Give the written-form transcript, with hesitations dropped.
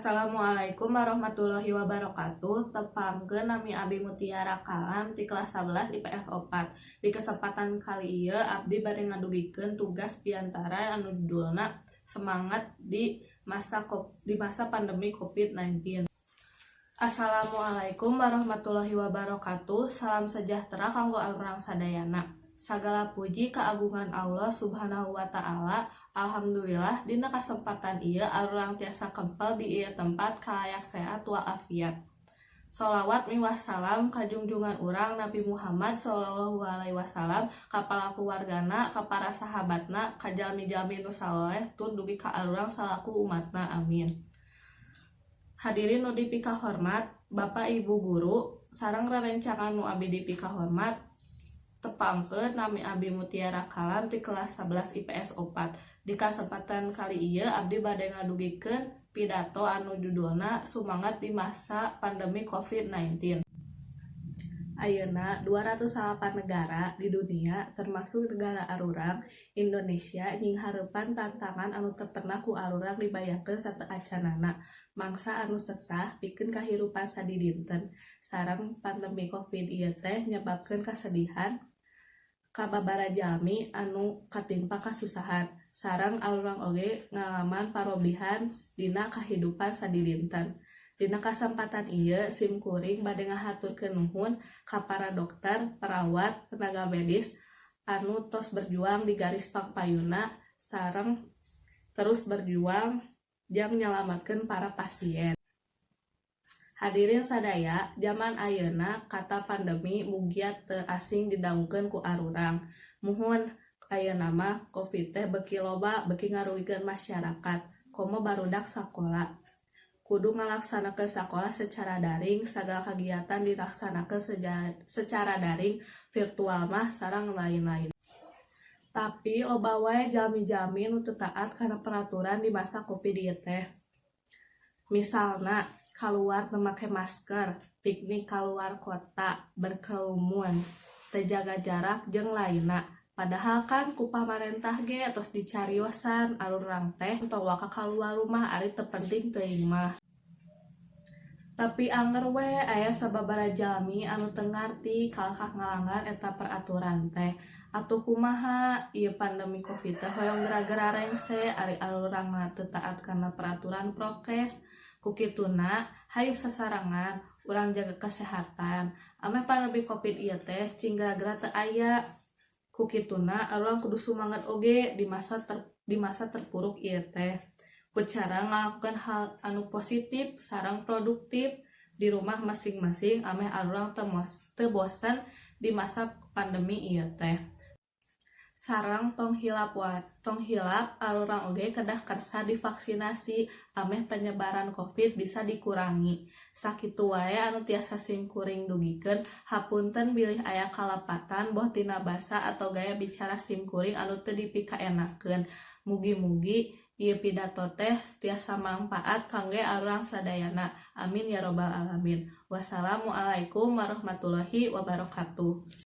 Assalamualaikum warahmatullahi wabarakatuh. Tepangkeun nami Abi Mutiara Kalam di kelas 11 IPS 4. Di kesempatan kali ieu abdi bade ngadugikeun tugas piantara anu judulna semangat di masa pandemi COVID-19. Assalamualaikum warahmatullahi wabarakatuh. Salam sejahtera kanggo urang sadayana. Sagala puji kaagungan Allah Subhanahu wa taala. Alhamdulillah dina kesempatan ieu urang tiasa kempel di ieu tempat kalayak sehat walafiat. Sholawat miwah salam ka junjungan urang Nabi Muhammad sallallahu alaihi wasallam, ka palaku wargana, ka para sahabatna, ka jalmi-jalmi nu saleh tur dugi ka urang salaku umatna, amin. Hadirin nu dipika hormat, Bapak Ibu guru, sareng rerencangan nu abdi dipika hormat, tepangkeun nami Abi Mutiara Kalam di kelas 11 IPS 4. Di kesempatan kali ieu abdi bade ngadugikeun pidato anu judulna Semangat di Masa Pandemi COVID-19. Ayeuna 208 negara di dunia termasuk negara arurang Indonesia nying hareupan tantangan anu teu pernah ku arurang dibayangkeun sateu acanana. Mangsa anu sesah pikeun kahirupan sadidinten. Sareng pandemi Covid ieu teh nyebabkeun kasedihan ka babara jalmi anu katimpa kasusahan. Sareng arurang oge ngalaman parobihan dina kahidupan sadidinten. Dina kesempatan ieu simkuring bade ngahaturkeun nuhun ka para dokter, perawat, tenaga medis anu tos berjuang di garis pangpayuna sareng terus berjuang jang nyalamatkeun para pasien. Hadirin sadaya, zaman ayeuna kata pandemi mugia teu asing didangukeun ku arurang. Muhun ayeuna mah Covid teh beuki loba beuki ngarugikeun masyarakat. Komo barudak sakola kudu ngalaksanakeun sakola secara daring, sagala kegiatan dilaksanakeun secara daring, virtual mah sareng lain-lain. Tapi loba wae jalmi-jalmi nu teu taat kana peraturan di masa Covid ieu teh. Misalna kaluar teu make masker, piknik kaluar kota, berkerumun, teu jaga jarak jeung lainna. Padahal kan ku pamarentah ge tos dicariosan arurang teh towa ka kaluar rumah ari teu penting teuing mah. Tapi anger we aya sababaraha jalmi anu teu ngarti kalahkah ngalanggar eta peraturan teh. Atuh kumaha ieu pandemi Covid teh hoyong gara-gara rengse ari arurang teu taat kana peraturan prokes. Kukituna hayu sasarangan urang jaga kesehatan. Ameh pandemi Covid ieu teh cing gara-gara teu aya. Kukituna urang kudu sumangat oge di masa terpuruk ieu teh. Ku cara ngalakukeun hal anu positif sareng produktif di rumah masing-masing ameh urang teu bosan di masa pandemi ieu teh. Sareng tong hilap arurang oge kedah kersa divaksinasi ameh penyebaran Covid bisa dikurangi. Sakitu wae anu tiasa simkuring dugikeun hapunten bilih aya kalapatan boh tina basa atau gaya bicara simkuring anu teu dipikaenakeun. Mugi-mugi ieu pidato teh tiasa manfaat kangge urang sadayana. Amin ya robbal alamin. Wassalamualaikum warahmatullahi wabarakatuh.